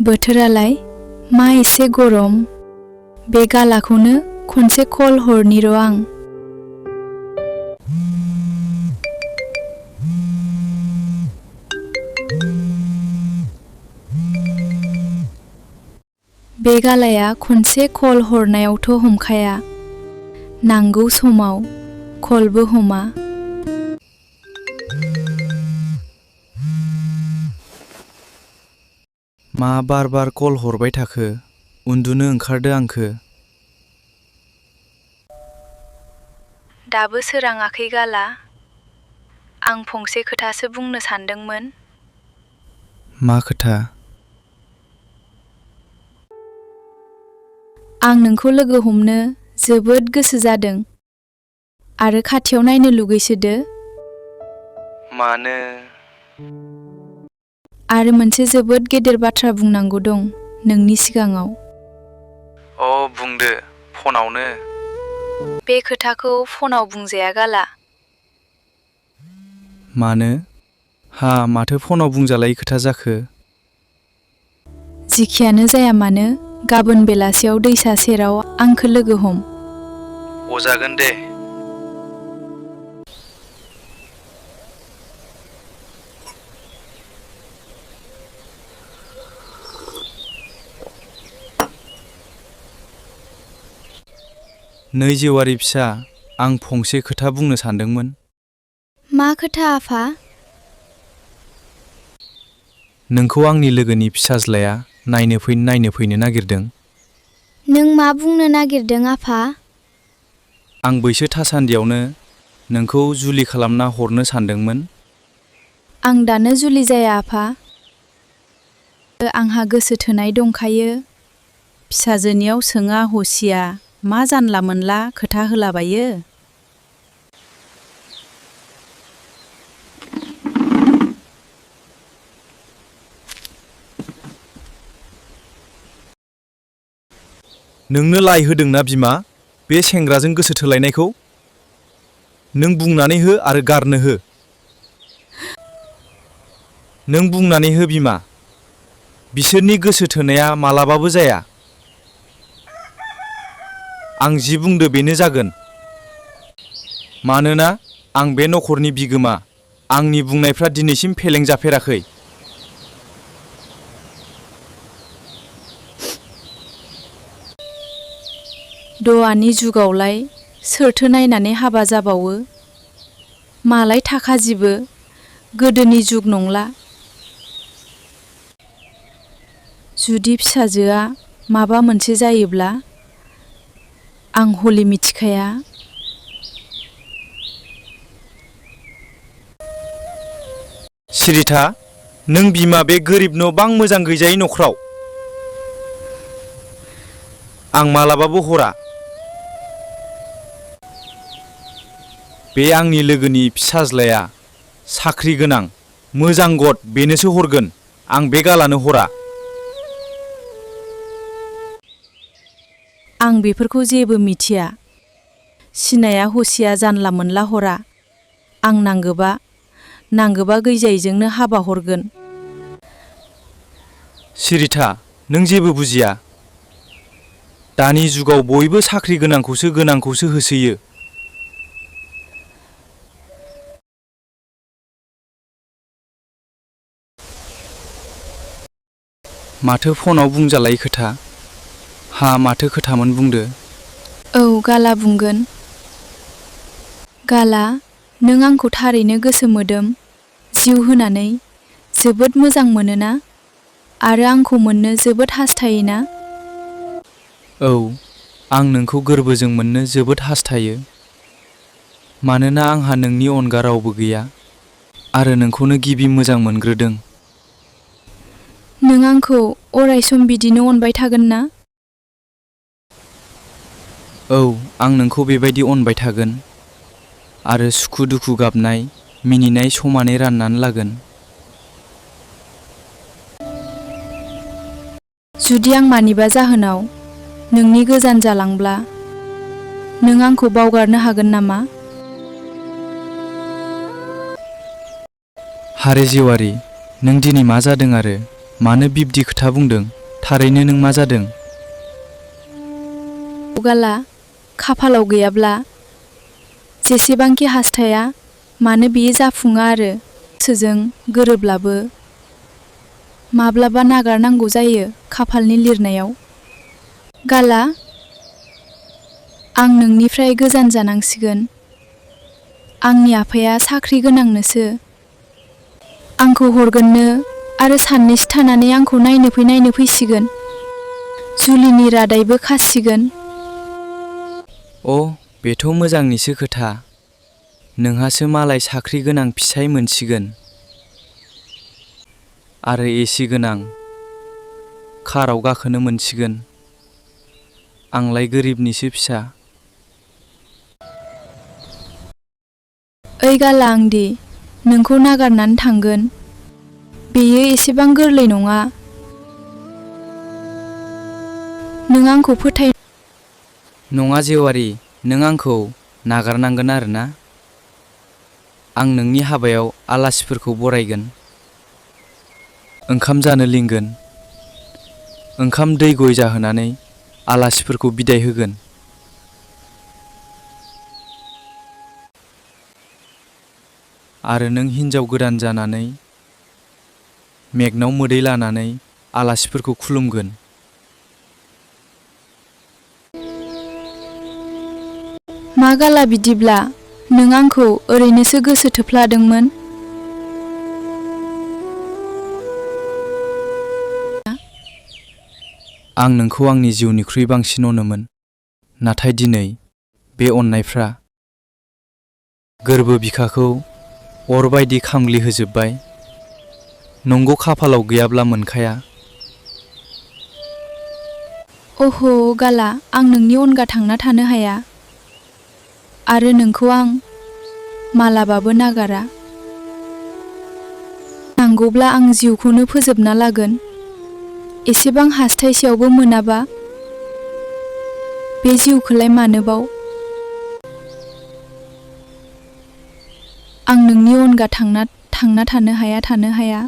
बोथोरालाय मा एसे गरम, बे गालाखौनो खनसे कल हरनि र' आं। बे गालाया खनसे कल हरनायावथ' हमखाया, नांगौ समाव कलबो हमा। मा बार बार कल हरबाय थाखो, उन्दुनो ओंखारदो आंखो। दाबो सोराङाखै गाला, आं फंसे खोथासो बुंनो सानदोंमोन। मा खोथा? आं नोंखौ लोगो हमनो जोबोद गोसो जादों आरो खाथियाव नायनो लुगैसोदो। मानो? आरो मोनसे जोबोद गेदेर बाथ्रा बुंनांगौ दं नोंनि सिगाङाव। बुंदो, फनावनो। बे खोथाखौ फनाव बुंजाया गाला। मानो? माथो फनाव बुंजालायै खोथा जाखो? जिखियानो जाया मानो, गाबोन बेलासियाव दैसा सेराव आंखो लोगो हम। जागोन दे। नै जेवारि फिसा, आं फंसे खोथा बुंनो सानदोंमोन। मा खोथा आफा? नोंखौ आंनि लोगोनि फिसाज्लाया नायनो फैनो नागिरदों। नों मा बुंनो नागिरदों आफा? आं बैसो थासान्दियावनो नोंखौ जुलि खालामना हरनो सानदोंमोन। आं दानो जुलि जाया आफा। आंहा गोसो थोनाय दंखायो। फिसाजोनियाव सोङा हसिया मा जानला मोनला खोथा होलाबायो। नोंनो लाइ होदोंना बिमा, बे सेंग्राजों गोसो थोलायनायखौ? नों बुंनानै हो आरो गारनो हो। नों बुंनानै हो बिमा, बिसोरनि गोसो थोनाया मालाबाबो जाया। आं जि बुंदो बेनो जागोन। मानोना आं बे नखरनि बिगोमा, आंनि बुंनायफ्रा दिनैसिम फेलें जाफेराखै। द'आनि जुगावलाय सोरथो नायनानै हाबा जाबावो? मालाय थाखाजिबो, गोदोनि जुग नंला। जुदि फिसाजोआ माबा मोनसे जायोब्ला, आं हले मिथिखाया। सिरिथा, नों बिमा बे गोरिब न' बां मोजां गैजायै न'खराव आं मालाबाबो हरा। बे आंनि लोगोनि फिसाज्लाया साख्रि गोनां, मोजां गथ, बेनोसो हरगोन। आं बे गालानो हरा। आं बेफोरखौ जेबो मिथिया। सिनाया हसिया जानला मोनला हरा। आं नांगोबा गैजायैजोंनो हाबा हरगोन। सिरिथा, नों जेबो बुजिया। दानि जुगाव बयबो साख्रि गोनांखौसो होसोयो। माथो फनाव बुंजालायै खोथा? माथो खोथामोन बुंदो। औ गाला बुंगोन। गाला, नों आंखौ थारैनो गोसो मोदोम, जिउ होनानै जोबोद मोजां मोनोना आरो आंखौ मोननो जोबोद हास्थायोना? औ, आं नोंखौ गोरबोजों मोननो जोबोद हास्थायो। मानोना आंहा नोंनि अनगा रावबो गैया आरो नोंखौनो गिबि मोजां मोनग्रोदों। नों आंखौ अरायसम बिदिनो अनबाय थागोन ना? औ, आं नोंखौ बेबायदि अनबाय थागोन आरो सुखु दुखु गाबनाय मिनिनाय समानै राननानै लागोन। जुदि आं मानिबा जाहोनाव नोंनि गोजान जालांब्ला, नों आंखौ बावगारनो हागोन नामा? हारे जेवारि, नों दिनै मा जादों आरो मानो बिब्दि खोथा बुंदों? थारैनो नों मा जादों? गाला खाफालाव गैयाब्ला जेसेबांखि हास्थाया मानो बियो जाफुङा आरो गोसोजों गोरोब्लाबो माब्लाबा नागारनांगौ जायो खाफालनि लिरनायाव। गाला, आं नोंनिफ्राय गोजान जानांसिगोन। आंनि आफाया साख्रि गोनांनोसो आंखौ हरगोननो आरो साननैसो थानानै आंखौ नायनो फैसिगोन। जुलिनि रादायबो खासिगोन। बेथ' मोजांनिसो खोथा। नोंहासो मालाय साख्रि गोनां फिसाय मोनसिगोन आरो एसि गोनां काराव गाखोनो मोनसिगोन। आंलाय गोरिबनिसो फिसा। ओइ गाला, आंदि नोंखौ नागारनानै थांगोन बेयो एसेबां गोरलै नङा। नों आंखौ फोथाय नङा जेवारि, नों आंखौ नागारनांगोन आरोना? आं नोंनि हाबायाव आलासिफोरखौ बरायगोन, ओंखाम जानो लिंगोन, ओंखाम दै गय जाहोनानै आलासिफोरखौ बिदाय होगोन। आरो नों हिन्जाव गोदान जानानै मेगनाव मोदै लानानै आलासिफोरखौ खुलुमगोन। मा गाला बिदिब्ला? नों आंखौ ओरैनोसो गोसो थोफ्लादोंमोन। आं नोंखौ आंनि जिउनिख्रुइ बांसिन अनोमोन, नाथाय दिनै बे अननायफ्रा गोरबो बिखाखौ अर बायदि खामग्लिहोजोब्बाय। नंगौ, खाफालाव गैयाब्ला मोनखाया। गाला, आं नोंनि अनगा थांना थानो हाया आरो नोंखौ आं मालाबाबो नागारा। नांगौब्ला आं जिउखौनो फोजोबना लागोन। एसेबां हास्थायसेयावबो मोनाबा बे जिउखौलाय मानोबाव? आं नोंनि अनगा थांना थानो हाया।